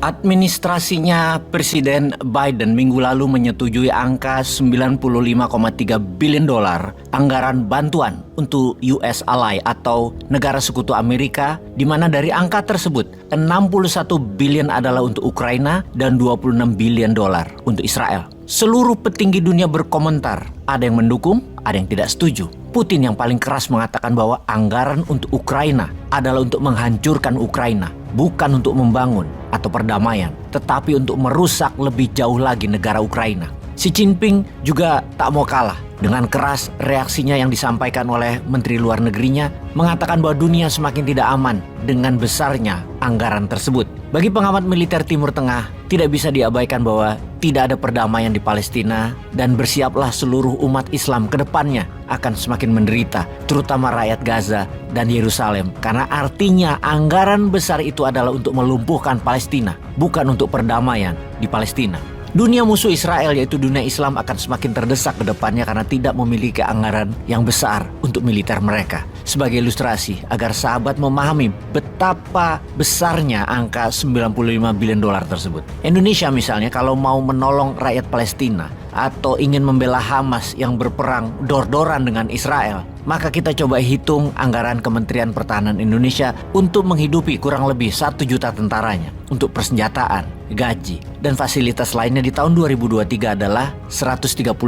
Administrasinya Presiden Biden minggu lalu menyetujui angka 95,3 billion dolar anggaran bantuan untuk US Ally atau negara sekutu Amerika, di mana dari angka tersebut 61 billion adalah untuk Ukraina dan 26 billion dolar untuk Israel. Seluruh petinggi dunia berkomentar, ada yang mendukung, ada yang tidak setuju. Putin yang paling keras mengatakan bahwa anggaran untuk Ukraina adalah untuk menghancurkan Ukraina, bukan untuk membangun atau perdamaian, tetapi untuk merusak lebih jauh lagi negara Ukraina. Xi Jinping juga tak mau kalah. Dengan keras reaksinya yang disampaikan oleh Menteri Luar Negerinya mengatakan bahwa dunia semakin tidak aman dengan besarnya anggaran tersebut. Bagi pengamat militer Timur Tengah, tidak bisa diabaikan bahwa tidak ada perdamaian di Palestina dan bersiaplah seluruh umat Islam ke depannya akan semakin menderita, terutama rakyat Gaza dan Yerusalem, karena artinya anggaran besar itu adalah untuk melumpuhkan Palestina, bukan untuk perdamaian di Palestina. Dunia musuh Israel yaitu dunia Islam akan semakin terdesak ke depannya karena tidak memiliki anggaran yang besar untuk militer mereka. Sebagai ilustrasi agar sahabat memahami betapa besarnya angka 95 billion dolar tersebut. Indonesia misalnya kalau mau menolong rakyat Palestina atau ingin membela Hamas yang berperang dor-doran dengan Israel, maka kita coba hitung anggaran Kementerian Pertahanan Indonesia untuk menghidupi kurang lebih 1 juta tentaranya untuk persenjataan, gaji, dan fasilitas lainnya di tahun 2023 adalah 131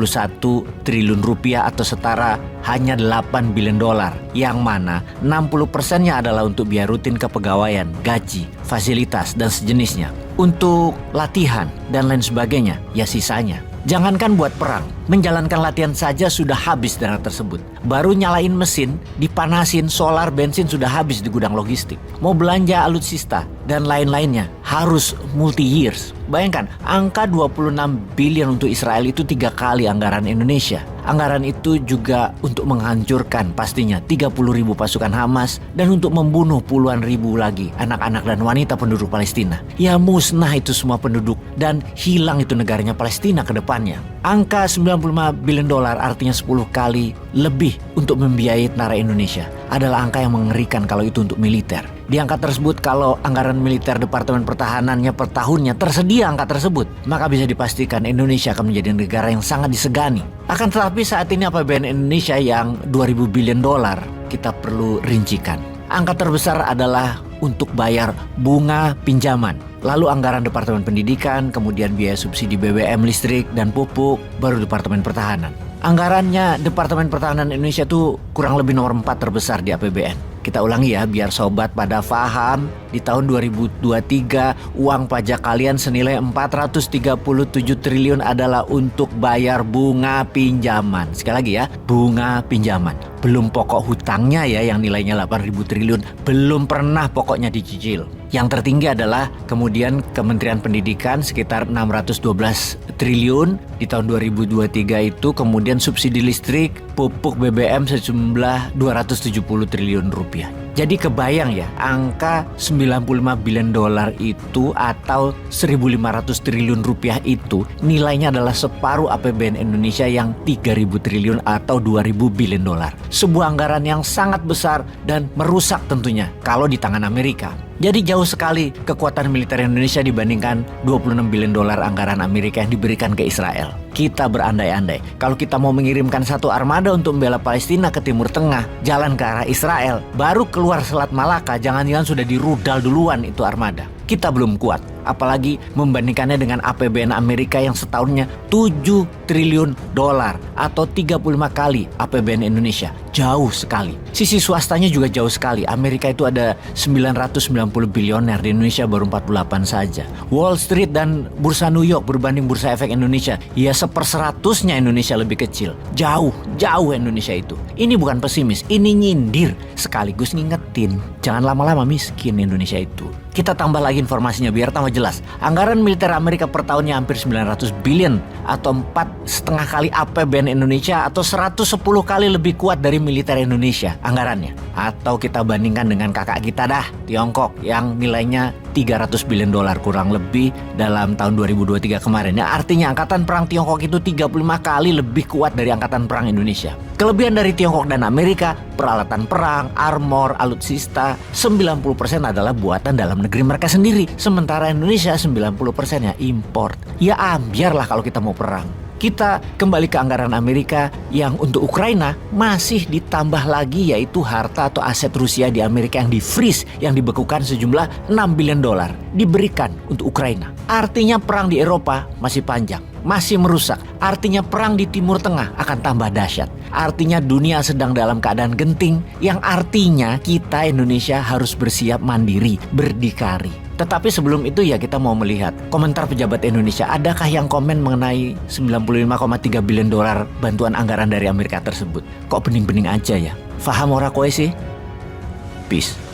triliun rupiah atau setara hanya 8 billion dolar, yang mana 60%-nya adalah untuk biaya rutin kepegawaian, gaji, fasilitas, dan sejenisnya. Untuk latihan dan lain sebagainya, ya sisanya. Jangankan buat perang, menjalankan latihan saja sudah habis dana tersebut. Baru nyalain mesin, dipanasin, solar, bensin sudah habis di gudang logistik. Mau belanja alutsista dan lain-lainnya harus multi years. Bayangkan, angka 26 billion untuk Israel itu 3 kali anggaran Indonesia. Anggaran itu juga untuk menghancurkan pastinya 30.000 pasukan Hamas dan untuk membunuh puluhan ribu lagi anak-anak dan wanita penduduk Palestina. Ya musnah itu semua penduduk dan hilang itu negaranya Palestina ke depannya. Angka 95 billion dolar artinya 10 kali lebih untuk membiayai tentara Indonesia. Adalah angka yang mengerikan kalau itu untuk militer. Di angka tersebut kalau anggaran militer Departemen Pertahanannya per tahunnya tersedia angka tersebut, maka bisa dipastikan Indonesia akan menjadi negara yang sangat disegani. Akan tetapi saat ini APBN Indonesia yang 2.000 billion dolar kita perlu rincikan. Angka terbesar adalah untuk bayar bunga pinjaman. Lalu anggaran Departemen Pendidikan, kemudian biaya subsidi BBM, listrik, dan pupuk, baru Departemen Pertahanan. Anggarannya Departemen Pertahanan Indonesia itu kurang lebih nomor 4 terbesar di APBN. Kita ulangi ya biar sobat pada paham. Di tahun 2023 uang pajak kalian senilai 437 triliun adalah untuk bayar bunga pinjaman. Sekali lagi ya, bunga pinjaman. Belum pokok hutangnya ya yang nilainya 8.000 triliun. Belum pernah pokoknya dicicil. Yang tertinggi adalah kemudian Kementerian Pendidikan sekitar 612 triliun di tahun 2023 itu, kemudian subsidi listrik, pupuk BBM sejumlah 270 triliun rupiah. Jadi kebayang ya, angka 95 billion dolar itu atau 1.500 triliun rupiah itu nilainya adalah separuh APBN Indonesia yang 3.000 triliun atau 2.000 billion dolar. Sebuah anggaran yang sangat besar dan merusak tentunya kalau di tangan Amerika. Jadi jauh sekali kekuatan militer Indonesia dibandingkan 26 billion dolar anggaran Amerika yang diberikan ke Israel. Kita berandai-andai, kalau kita mau mengirimkan satu armada untuk membela Palestina ke Timur Tengah, jalan ke arah Israel, baru keluar Selat Malaka, jangan-jangan sudah dirudal duluan itu armada. Kita belum kuat, apalagi membandingkannya dengan APBN Amerika yang setahunnya 7 triliun dolar atau 35 kali APBN Indonesia. Jauh sekali. Sisi swastanya juga jauh sekali. Amerika itu ada 990 bilioner, di Indonesia baru 48 saja. Wall Street dan Bursa New York berbanding Bursa Efek Indonesia, ya 1/100-nya Indonesia lebih kecil. Jauh Indonesia itu. Ini bukan pesimis, ini nyindir sekaligus ngingetin. Jangan lama-lama miskin Indonesia itu. Kita tambah lagi informasinya biar tambah jelas. Anggaran militer Amerika per tahunnya hampir 900 billion atau 4,5 kali APBN Indonesia atau 110 kali lebih kuat dari militer Indonesia anggarannya. Atau kita bandingkan dengan kakak kita dah, Tiongkok yang nilainya 300 billion dolar kurang lebih dalam tahun 2023 kemarin. Ya, artinya angkatan perang Tiongkok itu 35 kali lebih kuat dari angkatan perang Indonesia. Kelebihan dari Tiongkok dan Amerika, peralatan perang, armor, alutsista, 90% adalah buatan dalam negeri mereka sendiri. Sementara Indonesia 90% ya import. Ya ambiarlah kalau kita mau perang. Kita kembali ke anggaran Amerika yang untuk Ukraina masih ditambah lagi, yaitu harta atau aset Rusia di Amerika yang di-freeze, yang dibekukan sejumlah $6 billion diberikan untuk Ukraina. Artinya perang di Eropa masih panjang, masih merusak. Artinya perang di Timur Tengah akan tambah dahsyat. Artinya dunia sedang dalam keadaan genting, yang artinya kita Indonesia harus bersiap mandiri, berdikari. Tetapi sebelum itu ya kita mau melihat komentar pejabat Indonesia. Adakah yang komen mengenai $95,3 billion bantuan anggaran dari Amerika tersebut? Kok bening-bening aja ya? Faham ora kowe sih? Peace.